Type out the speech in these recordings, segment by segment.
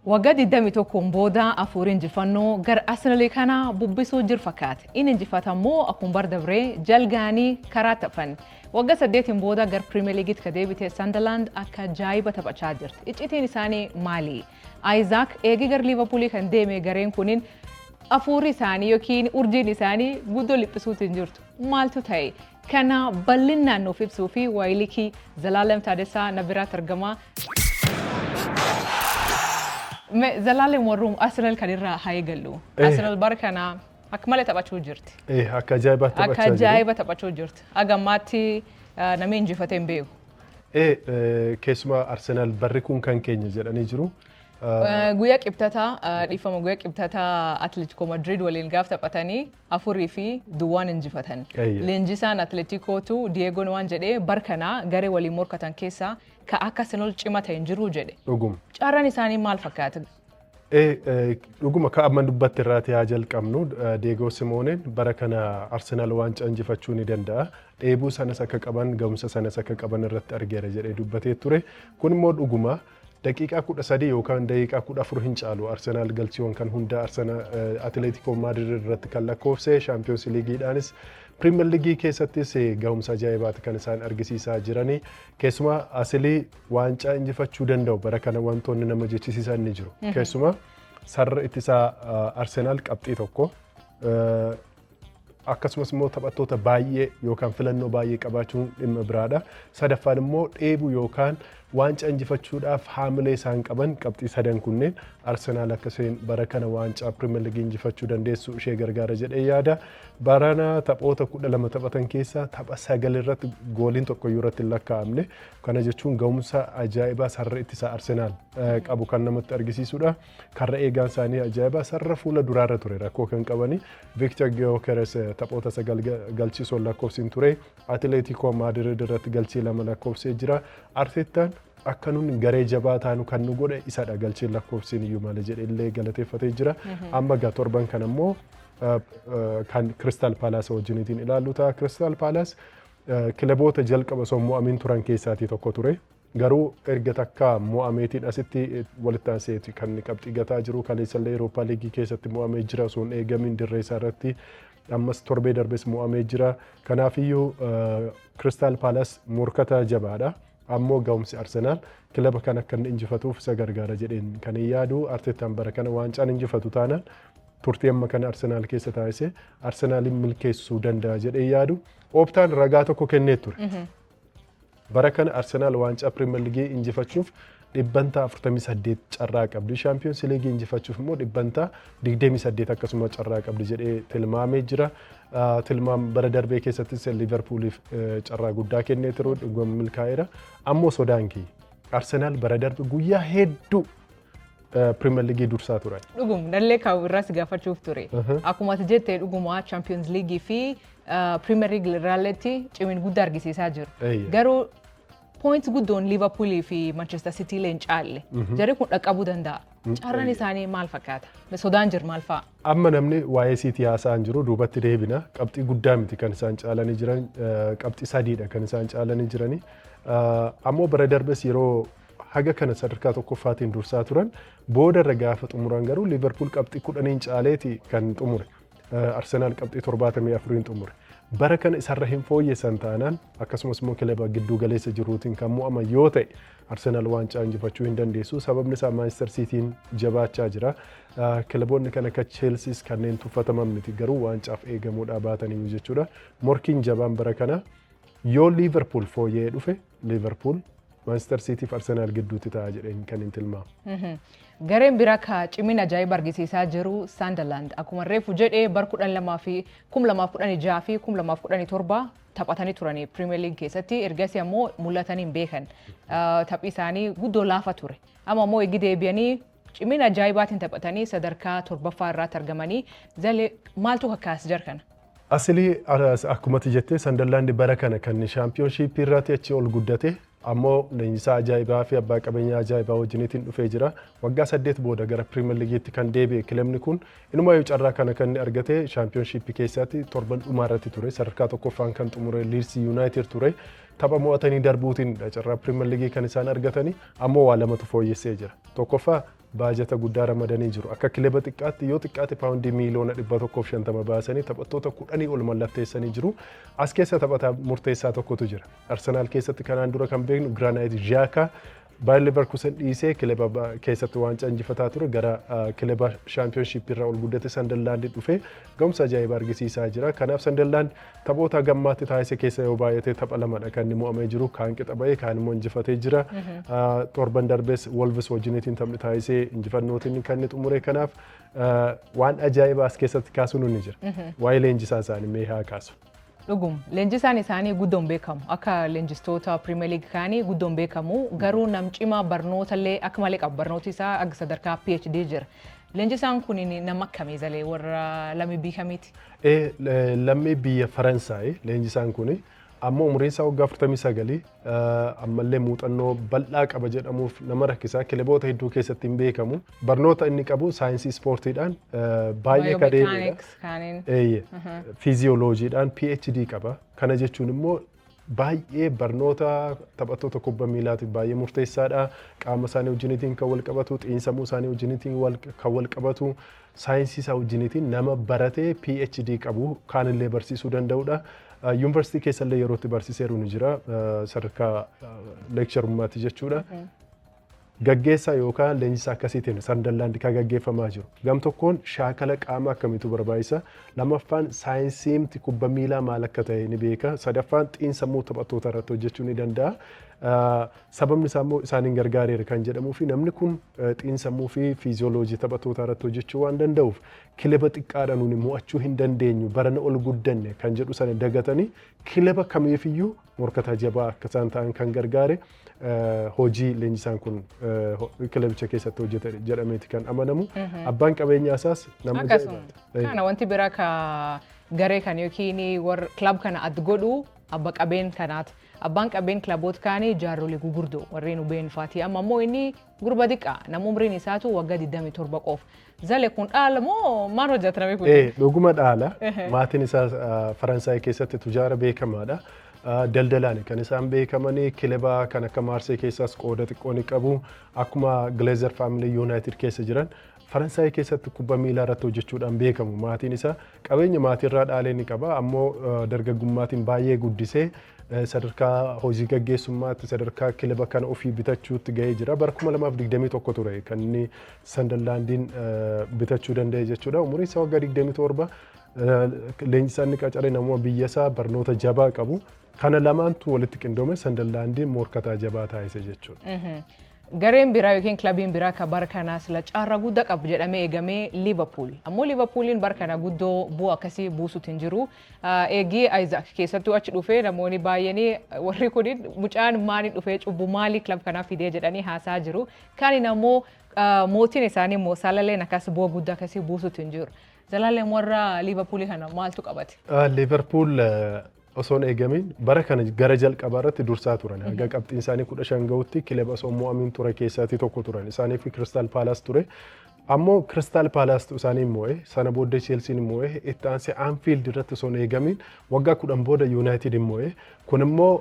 Waggaa 21 booda afurii injifannoo gara Arsenal kana bubbisuu jiru fakkaata. Inni injifatammoo akkuma bardabree jalgaanii karaa taphan. Waggaa 8 booda gara Premier League ka deebite Sunderland akka ajaa'iba taphachaa jirti. Iccitiin isaanii maali? Isaac eegi gara Liverpool kan deeme gareen kunin afurii isaanii yookiin urjiin isaanii guddoo liphisuutiin jirtu. Maaltu ta'e? Kana bal'inaan nuuf ibsuu fi waayilikii Zalaalem Taaddasaa na biraatti argama. Zalaalem warruun Arsenal kan irraa haa eegallu. Arsenal bara kana akka malee taphachuu jirti. Akka ajaa'iba taphachuu jirti. Agammaatti namni injifatee hin beeku. Keessumaa Arsenal barri kun kan keenya jedhanii jiru. Guyyaa qibxataa dhiifama guyyaa qibxataa Atletico Madrid waliin gaaf taphatanii afurii fi duwwaan injifatan. Leenjisaan Atleticootu Diego waan jedhee bara kana garee waliin morkatan keessaa ka akka Arsenal cima ta'e hin jiru jedhe. Dhuguma. Carraan isaanii maal fakkaata? Dhuguma ka amma dubbatti irraati haa jalqabnu Diego Simeoneen bara kana Arsenal waancaa injifachuu ni danda'a. Dheebuu sanas akka qaban ga'umsa sanas akka qaban irratti argeera jedhee dubbatee ture. Kun immoo dhuguma daqiiqaa 13 yookaan daqiiqaa 14 hin caalu Arsenal galchiiwwan kan hunda Atletico Madrid irratti kan lakkoofse Champions League'dhaanis Premier League keessattis ga'umsa ajaa'ibaati kan isaan argisiisaa jiranii. Keessumaa Arsenal waancaa injifachuu danda'u bara kana wantoonni nama jechisiisan ni jiru. Keessumaa sarara ittisaa Arsenal qabxii tokko akkasumas immoo taphattoota baay'ee yookaan filannoo baay'ee qabaachuun dhimma biraadha. Sadaffaan immoo dheebuu yookaan waancaa injifachuudhaaf haamilee isaan qaban qabxii sadan kunneen Arsenal akkasiin bara kana waancaa Premier League injifachuu dandeessu ishee gargaara jedhee yaada. Barana taphoota 12 taphatan keessaa tapha 9 irratti gooliin tokko iyyuu irratti hin lakkaa'amne. Kana jechuun ga'umsa ajaa'ibaa sarara ittisaa Arsenal qabu kan namatti argisiisudha. Karra eegaan isaanii ajaa'ibaa sarara fuula duraarra ture rakkoo kan qabani. Victor Gyökeres taphoota 9 galchiisuun lakkoofsiin ture. Atletico Madrid irratti galchii 2 lakkoofsee jira. Arteetaan akka nuti garee jabaa taanu kan nu godhe isadha galchiin lakkoofsiin iyyuu malee jedhee illee galateeffatee jira. Amma gaa torban kan ammoo kan Crystal Palace wajjiniitiin ilaallu ta'a. Crystal Palace kilaboota jalqaba osoo mo'amiin turan keessaatii tokko ture. Garuu erga takka mo'ameetiin asitti walitti aanseeti kan qabxii gataa jiru. Kaleessallee Eurooppaa Liigii keessatti mo'amee jira osoo hin eegamin dirree isaa irratti. Ammas torbee darbes mo'amee jira. Kanaafiyyuu Crystal Palace morkata jabaadha. Ammoo ga'umsi Arsenal kilaba kan akka inni injifatuuf isa gargaara jedheen kan yaadu. Arteetaan bara kana waancaan injifatu taanaan turtii amma kana Arsenal keessa taasise Arsenalin milkeessuu danda'a jedhee yaadu. Ooptaan ragaa tokko kennee ture. Bara kana Arsenal waancaa Premier League injifachuuf 48 carraa qabdi. Champions League injifachuuf immoo 28 akkasuma carraa qabdi jedhee tilmaamee jira. Tilmaam bara darbee keessattis Liverpooliif carraa guddaa kennee ture dhuguma milkaa'eera. Ammoo sodaan kee Arsenal bara darbe guyyaa hedduu Premier League dursaa ture. Dhuguma dallee kaa'u irraas gaafachuuf ture. Akkuma ati jettee dhuguma Champions League fi Premier League irratti cimina guddaa argisiisaa jiru. Garuu points guddoon Liverpool fi Manchester City leen caalle. Jarri kun dhaqqabuu danda'a. Carraan isaanii maal fakkaata? Sodaan jiru maal fa'a? Amma namni waa'ee City haasa'an jiru duubatti deebina. Qabxii guddaa miti kan isaan caalanii jiran. Qabxii sadiidha kan isaan caalanii jirani. Ammoo bara darbes yeroo haga kana sadarkaa tokkoffaatiin dursaa turan booda irra gaafa xumuran garuu Liverpool qabxii 10 caaleeti kan xumure. Arsenal qabxii 74 xumure. Bara kana isarra hin fooyyessan taanaan akkasumas immoo kilaba gidduu galeessa jiruutiin kan mo'aman yoo ta'e Arsenal waancaa injifachuu hin dandeessu. Sababni isaa Manchester Cityin jabaachaa jira. Kilaboonni kan akka Chelseas kanneen tuffataman miti garuu waancaaaf eegamuudhaa baatanii jechuudha. Morkiin jabaan bara kana yoo Liverpool fooyyee dhufe Liverpool Manchester City fi Arsenal gidduutti ta'a jedheen kan hin tilmaamu. Gareen biraa ka cimina ajaa'iba argisiisaa jiru Sunderland akkuma reefu jedhee bara 2016 fi 2017 taphatanii turanii Premier League keessatti ergasii ammoo mul'atanii hin beekan. Taphii isaanii guddoo laafa ture. Amma ammoo eegi deebi'anii cimina ajaa'ibaatiin taphatanii sadarkaa 7ffaa irratti argamanii zalee maaltu kakkaas jarkana? Asilii akkuma jettee Sunderland bara kana kan Championship irratti achi ol guddate. Ammoo leenjisaa ajaa'ibaa fi abbaa qabeenyaa ajaa'ibaa wajjiniitiin dhufee jira. Waggaa 8 booda gara Premier League'tti kan deebi'e kilabni kun inumaa carraa kana kan argate Championship keessatti torban dhumaa irratti ture. Sadarkaa tokkoffaan kan xumure Leeds United ture. Tapha mo'atanii darbuutiin carraa Premier League kan isaan argatanii ammoo waa lamatu fooyyessee jira. Tokkoffaa baajata guddaa ramadanii jiru. Akka kilaba xiqqaatti yoo xiqqaate paawundii miiliyoona 150 baasanii taphattoota 10 ol mallatteessanii jiru. As keessa taphataa murteessaa tokkotu jira. Arsenaal keessatti kanaan dura kan beeknu Granit Xhaka Bayer Leverkusen dhiisee kilaba keessatti waancaa injifataa ture gara kilaba championship irraa ol guddate Sunderland dhufee ga'umsa ajaa'ibaa argisiisaa jira. Kanaaf Sunderland taphoota gammaatti taasise keessa yoo baay'ate tapha lamadha kan inni mo'amee jiru. Kaan qixa ba'ee kaan immoo injifatee jira. Torban darbees Wolves wajjiniitiin taphni taasisee injifannootiin kan inni xumure. Kanaaf waan ajaa'ibaa as keessatti kaasuun ni jira. Waa'ee leenjisaa isaanii mee haa kaasu. Dhugum leenjisaan isaanii guddoon beekamu akka leenjistoota Premier League kaanii guddoon beekamu garuu nam cimaa barnootaallee akka malee qabu barnooti isaa akka sadarkaa PhD jira. Leenjisaan kun nama akkamii zalee warra lammii biyya kamiiti? Lammii biyya Faransaay leenjisaan kun ammoo umriin isaa waggaa 49 ammallee muuxannoo bal'aa qaba jedhamuuf nama rakkisaa kilaboota hedduu keessatti hin beekamu. Barnoota inni qabu saayinsii ispoortiidhaan baay'ee kadeedha. Fiiziyoloojiidhaan PhD qaba. Kana jechuun immoo baay'ee barnoota taphattoota kubbaa miilaatiif baay'ee murteessaadha. Qaama isaanii wajjiniitiin kan wal qabatu, xiinsammuu isaanii wajjiniitiin kan wal qabatu, saayinsii isaa wajjiniitiin nama baratee PhD qabu kaanillee barsiisuu danda'udha. Yuunivarsiitii keessallee yeroo itti barsiiseeru ni jira sadarkaa leekcharummaatti jechuudha. Gaggeessaa yookaan leenjisaa akkasiitiin Sunderland kan gaggeeffamaa jiru. Gam tokkoon shaakala qaamaa akkamiitu barbaachisa. Lammaffaan saayinsiimti kubbaa miilaa maal akka ta'e ni beeka. Sadaffaan xiinsammuu taphattoota irratti hojjechuu ni danda'a. Sababni isaa immoo isaaniin gargaareera kan jedhamuu fi namni kun xiinsammuu fi fiiziyooloojii taphattoota irratti hojjechuu waan danda'uuf kilaba xiqqaadhaan nuuni mo'achuu hin dandeenyu barana ol guddanne kan jedhu sana dagatanii kilaba kamiifiyyuu morkataa jabaa akka isaan ta'an kan gargaare hojii leenjisaan kun kilabicha keessatti hojjete jedhameeti kan amanamu. Abbaan qabeenyaa isaas nama ajaa'ibaadha. Kana wanti biraa ka garee kan yookiin warra kilab kana adda godhu abba qabeen kanaati. Abbaan qabeen kilaboota kaanii jaarrolee gugurdoo warreen ubeen faati amma immoo inni gurba xiqqaa nama umriin isaatu waggaa 27 qofa. Zale kun dhaala moo maal hojjetame kun? Dhuguma dhaala. Maatiin isaa Faransaay keessatti tujaara beekamaadha. Daldalaan kan isaan beekamanii kilaba kan akka Maarsee keessaas qooda xiqqoo ni qabu. Akkuma Glazer Family United keessa jiran Faransaay keessatti kubbaa miilaa irratti hojjechuudhaan beekamu. Maatiin isaa qabeenya maatirraa dhaalee ni qaba. Ammoo dargaggummaatiin baay'ee guddisee sadarkaa hojii gaggeessummaatti sadarkaa kilaba kana ofii bitachuutti gahee jira. Bara 2021 ture kan inni Sunderlandiin bitachuu danda'e jechuudha. Umuriin isaa waggaa 27. Leenjisaan inni qacaree nama biyya isaa barnoota jabaa qabu. Kana lamaantu walitti qindoome Sunderlandiin morkataa jabaa taasise jechuudha. Gareen biraa yookiin kilabiin biraa kan bara kanaa sila caarraa guddaa qabu jedhamee eegamee Liverpool. Ammoo Liverpooliin bara kana guddoo bu'aa akkasii buusuutu hin jiru. Eegii Isaac keessattuu achi dhufee namoonni baay'een warri kun mucaan maaliin dhufee cubbuu maalii kilab kanaaf fidee jedhanii haasaa jiru. Kaaniin ammoo mootiin isaanii immoo Salaleen akkas bu'aa guddaa akkasii buusuutu hin jiru. Zalaaleen warra Liverpoolii kana maaltu qabate? Liverpool osoon eegamin bara kana gara jalqabaa irratti dursaa turan. Hanga qabxiin isaanii 15 ga'utti kilaba osoo mo'amiin ture keessatti tokko turan. Isaanii fi Crystal Palace ture. Ammoo Crystal Palace isaanii mo'e sana booddee Chelsea mo'e itti aansee Anfield irratti osoon eegamin waggaa 10 booda United mo'e. Kun immoo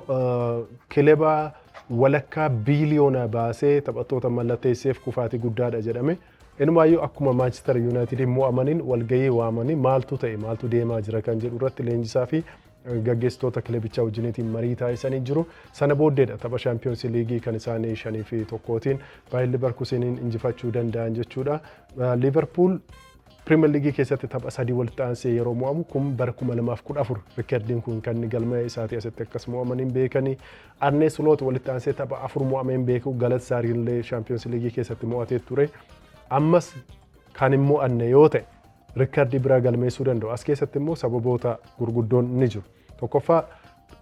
kilaba walakkaa biiliyoona baasee taphattoota mallatteesseef kufaatii guddaadha jedhame. Inumaayyuu akkuma Manchester United mo'amaniin walgahii waamanii maaltu ta'e maaltu deemaa jira kan jedhu irratti leenjisaa fi gaggeessitoota kilabichaa wajjiniitiin marii taasisanii jiru. Sana booddeedha tapha Champions League kan isaanii 5-1tiin Bayer Leverkuseniin injifachuu danda'an jechuudha. Liverpool Premier League keessatti tapha 3 walitti aansee yeroo mo'amu kun bara 2014 rikardiin kun kan galmee isaati asitti akkas mo'amaniin beekanii. Arne Slot walitti aansee tapha 4 mo'ameen beeku Galatasaray Champions League keessatti mo'atee ture. Ammas kan immoo anne yoo ta'e rikardi biraa galmeessuu danda'u. As keessatti immoo sababoota gurguddoon ni jiru. Tokkoffaa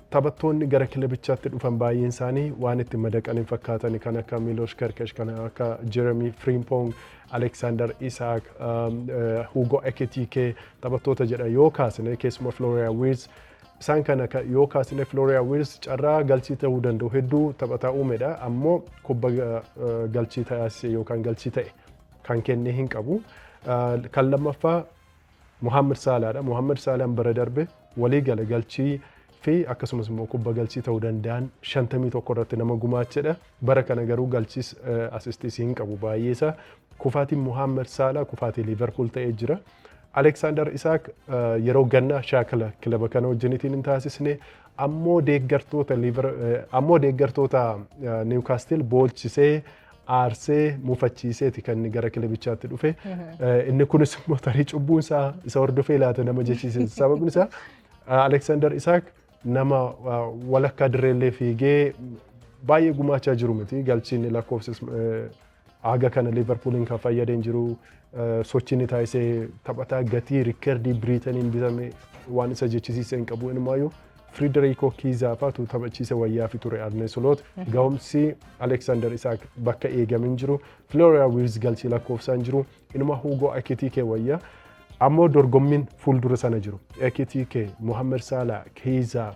taphattoonni gara kilabichaatti dhufan baay'een isaanii waan itti madaqanii fakkaatan kan akka Milos Kerkesh, kan akka Jeremy Frimpong, Alexander Isak, Hugo Ekitike taphattoota jedhan yoo kaasne keessumaa Florian Wirtz isaan kana yoo kaasne Florian Wirtz carraa galchii ta'uu danda'u hedduu taphataa uumedha. Ammoo kubbaa galchii taasise yookaan galchii ta'e kan kenne hin qabu. Kan lammaffaa Mohamed Salahadha. Mohamed Salah bara darbe walii gala galchii fi akkasumas immoo kubbaa galchii ta'uu danda'an 51 irratti nama gumaachedha. Bara kana garuu galchiis asistiis hin qabu baay'eesa. kufaatiin Muhammad Salah kufaatii Liverpool ta'ee jira. Alexander Isak yeroo gannaa shaakala kilaba kana wajjinitiin hin taasisne ammoo deeggartoota Newcastle boolchisee aarsee mufachiiseeti kan inni gara kilabichaatti dhufe. Inni kunis immoo tarii cubbuun isaa isa hordofee laata nama jechiise. Sababni isaa Alexander Isak nama walakkaa dirreellee fiigee baay'ee gumaachaa jiru miti. Galchiin lakkoofsis haga kana Liverpooliin kan fayyadeen jiru. Sochiin taasisee taphataa gatii riikardii Biriitaniin bitame waan isa jechisiisee hin qabu. Inumaayyuu Federico Chiesa faatu taphachiise wayyaa fi ture Arne Slot. Ga'umsi Alexander Isak bakka eegamin jiru. Florian Wirtz galchii lakkoofsaan jiru. Inuma Hugo Ekitike wayyaa. Ammoo dorgommiin fuuldura sana jiru. Ekitike, Mohamed Salah, Chiesa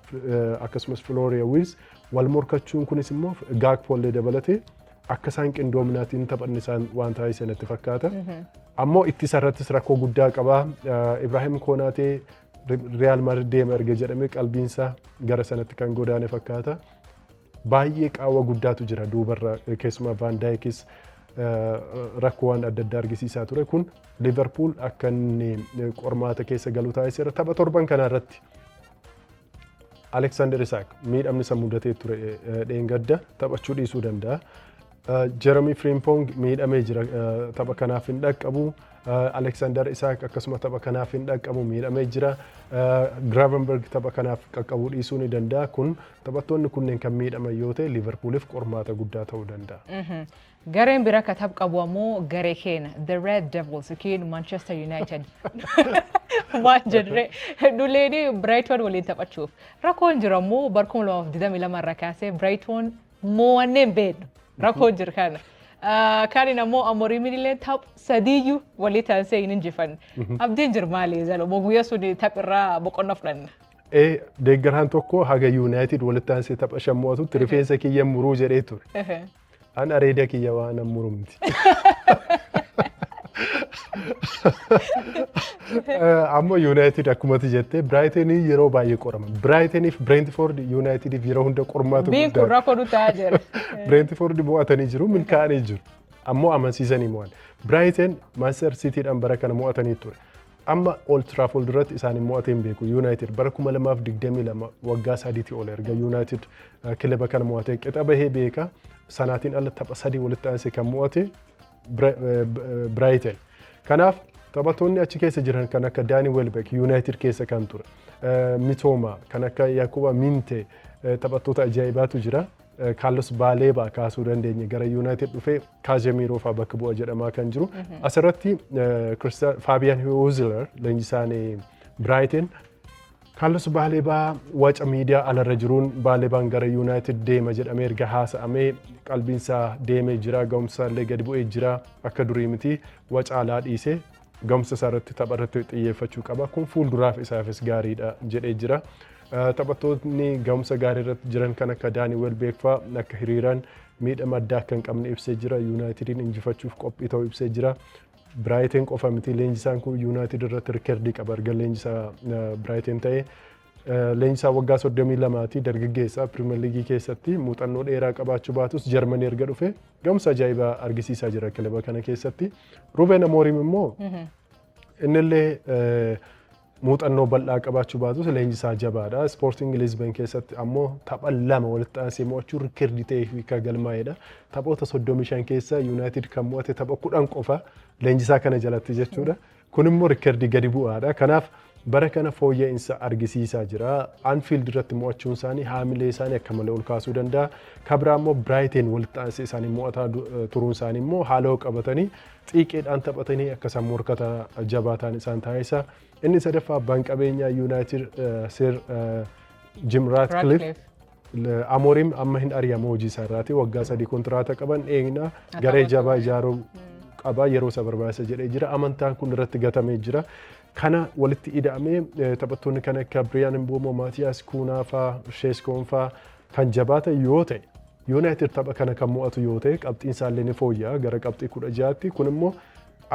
akkasumas Florian Wirtz wal morkachuun kunis immoo Gakpoollee dabalatee akka isaan qindoominaatiin taphanni isaan waan taasise natti fakkaata. Ammoo ittisa irrattis rakkoo guddaa qaba. Ibrahim Konaatee Real Madrid deema erga jedhamee qalbiinsaa gara sanatti kan godaane fakkaata. Baay'ee qaawwa guddaatu jira duubarra keessumaa Van Dijkis rakkoo waan adda addaa argisiisaa ture. Kun Liverpool akka inni qormaata keessa galu taasiseera. Tapha torban kana irratti Alexander Isak miidhamni isa mudatee ture dheengadda taphachuu dhiisuu danda'a. Jeremy Frimpong miidhamee jira tapha kanaaf hin dhaqqabu. Alexander Isak akkasuma tapha kanaaf hin dhaqqabu miidhamee jira. Gravenberch tapha kanaaf qaqqabuu dhiisuu ni danda'a. Kun taphattoonni kunneen kan miidhaman yoo ta'e Liverpooliif qormaata guddaa ta'uu danda'a. Gareen bira kan tapha qabu ammoo garee keenya The Red Devils yookiin Manchester United. Maal jedhee duleedii Brighton waliin taphachuuf rakkoon jira ammoo barkuma 2022 irraa kaasee Brighton mo'annee hin beeknu. Rakkoon jira kana. Kaaniin ammoo Amooriimiin illee tapha sadiiyyuu walii taasisee hin injifanne. Abdiin jira maali zalo guyyaa suni taphirraa boqonnaa fudhanna. Deeggaraan tokko haga United walitti taasisee tapha shammuututti rifeensa kiyya muruu jedhee ture. An areeda kiyya waan an murumti. Ammoo United akkumatti jettee Brightonii yeroo baay'ee qorama. Brightoniif Brentford Unitediif yeroo hunda qormaatu guddaa. Biin kun rakkoo nutaa jira. Brentford mo'atanii jiru, milkaa'anii jiru. Ammoo amansiisanii mo'an. Brighton Manchester Cityidhaan bara kana mo'atanii ture. Amma Old Trafford irratti isaanii mo'atee hin beeku. United bara 2022 waggaa sadiitii ol erga United kilaba kana mo'atee qixa bahee beeka. Sanaatiin ala tapha sadii walitti aansee kan mo'ate Brighton. Kanaaf taphattoonni achi keessa jiran kan akka Danny Welbeck United keessa kan ture. Mitoma kan akka Yakuba Minte taphattoota ajaa'ibaatu jira. Carlos Baleba kaasuu dandeenya gara United dhufee Casemiro fa'aa bakka bu'a jedhamaa kan jiru. Asirratti Fabian Hosler leenjisaan Brighton Carlos Baleba waca miidiyaa alarra jiruun Balebaan gara United deema jedhamee erga haasa'amee qalbiinsaa deemee jira. Ga'umsa illee gadi bu'ee jira akka durii miti waca alaa dhiisee ga'umsa isaa irratti tapha irratti xiyyeeffachuu qaba. Kun fuulduraaf isaafis gaariidha jedhee jira. Taphattoonni ga'umsa gaarii irratti jiran kan akka Danny Welbeck fa'aa akka hiriiraan miidhama addaa akka hin qabne ibsee jira. Unitediin injifachuuf qophii ta'uu ibsee jira. Brighton qofa miti leenjisaan kun United irratti riikardii qaba erga leenjisaa Brighton ta'e. Leenjisaa waggaa 32ti dargaggeessa Premier League keessatti muuxannoo dheeraa qabaachuu baatus Jarmanii erga dhufe ga'umsa ajaa'ibaa argisiisaa jira kilaba kana keessatti. Ruben Amorim immoo innillee muuxannoo bal'aa qabaachuu baatus leenjisaa jabaadha. Sporting Lisbon keessatti ammoo tapha lama walitti aansee mo'achuun riikardii ta'ee fi kan galmaa'edha. Taphoota 35 keessa United kan mo'ate tapha 10 qofa leenjisaa kana jalatti jechuudha. Kun immoo riikardii gadi bu'aadha. Kanaaf bara kana fooyya'insa argisiisaa jira. Anfield irratti mo'achuun isaanii haamilee isaanii akka malee ol kaasuu danda'a. Kabraa immoo Brighton walitti aansee isaanii mo'ataa turuun isaanii immoo haaloo qabatanii xiiqeedhaan taphatanii akka isaan morkata jabaataan isaan taasisa. Inni sadaffaa abbaan qabeenyaa United Sir Jim Ratcliffe Amorim amma hin ari'amu hojii isaa irraati waggaa 3 kontiraata qaban eegna garee jabaa ijaaruu qaba yeroo isa barbaachisa jedhee jira. Amantaan kun irratti gatamee jira. Kana walitti ida'amee taphattoonni kan akka Brian Mbeumo, Matthias Cunha fa'aa, Sheskoon fa'aa kan jabaatan yoo ta'e United tapha kana kan mo'atu yoo ta'e qabxiin isaallee ni fooyya'a gara qabxii 16tti. Kun immoo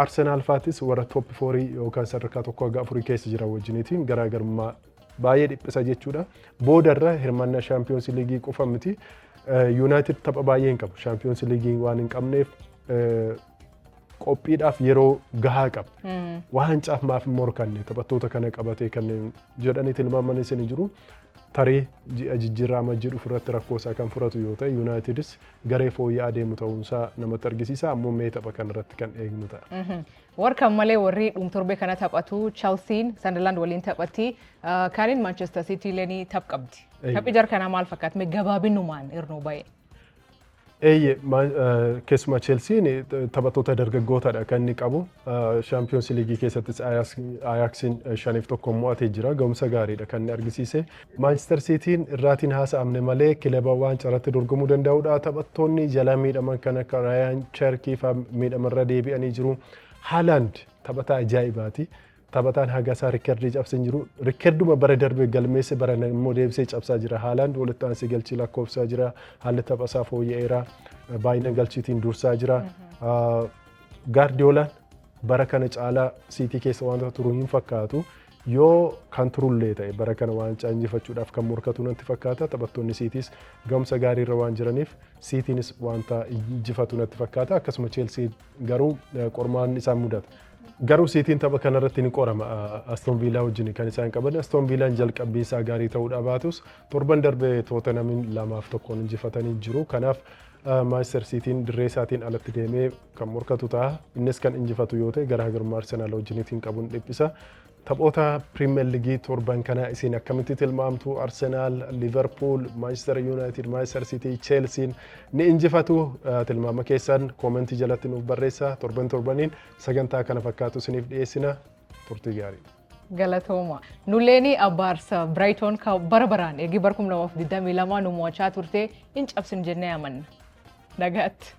Arsenal faatis warra top 4 yookaan sadarkaa 1-4 keessa jiran wajjiniitiin garaagarummaa baay'ee dhiphisa jechuudha. Boodarra hirmaannaa Champions League qofa miti. United tapha baay'ee hin qabu. Champions League waan hin qabneef qophiidhaaf yeroo gahaa qaba. Waancaa maaf morkanne taphattoota kana qabatee kan jedhanii tilmaaman isin jiru. Tarii jijjiirama jedhu irratti rakkoo isaa kan furatu yoo ta'e Yuunaayitidis garee fooyya'aa adeemu ta'uunsaa namatti argisiisa ammoo mee tapha kanarratti kan eegnu ta'a. Warkan malee warri dhumtorbee kana taphatu Chelsea Sunderland waliin taphatti kaaniin Manchester City illee taph qabdi. Taphi jar kana maal fakkaata mee gabaabinumaan irnoo baay'ee. Keessumaa Chelsean taphattoota dargaggootaadha kan inni qabu. Champions League keessattis Ajaxin 5-1 mo'atee jira. Ga'umsa gaariidha kan inni argisiise. Manchester Cityin irraatiin haasa'amne malee kilaba waancaa irratti dorgomuu danda'udha. Taphattoonni jala miidhaman kan akka Ryan Cherki fa'aa miidhamarra deebi'anii jiru. Haaland taphataa ajaa'ibaati. Taphataan hagasaa riikardii cabsee jiru. Riikarduma bara darbee galmeesse bara immoo deebisee cabsaa jira. Haaland walitti aansee galchii lakkoofsaa jira. Haalli taphasaa fooyya'eera. Baay'ina galchiitiin dursaa jira. Gaardiyoolaan bara kana caalaa Siitii keessa wanta turu hin fakkaatu. Yoo kan turullee ta'e bara kana waancaa injifachuudhaaf kan morkatu natti fakkaata. Taphattoonni Siitiis ga'umsa gaariirra waan jiraniif Siitiinis wanta injifatu natti fakkaata. Akkasuma Cheelsii garuu qormaan isaan mudata. Garuu Siitiin tapha kanarratti ni qorama Aston Villa wajjin kan isaan qaban. Aston Villaan jalqabbii isaa gaarii ta'uudha baatus torban darbee Tottenhamin 2-1 injifatanii jiru. Kanaaf Manchester Cityin dirree isaatiin alatti deemee kan morkatu ta'a. Innis kan injifatu yoo ta'e garaagarummaa Arsenaal wajjiniitiin qabuun dhiphisa. Taphoota Premier League torban kana isin akkamitti tilmaamtu? Arsenaal, Liverpool, Manchester United, Manchester City, Chelsea ni injifatu tilmaama keessan koomentii jalatti nuuf barreessaa. Torbaniin sagantaa kana fakkaatu isiniif dhiyeessina. Turtii gaarii. Galatooma. Nulleeni Abbaarsa Brighton ka barbaraan eegi barkum 2022 nu mo'achaa turte hin cabsin jennee amanna. Nagaatti.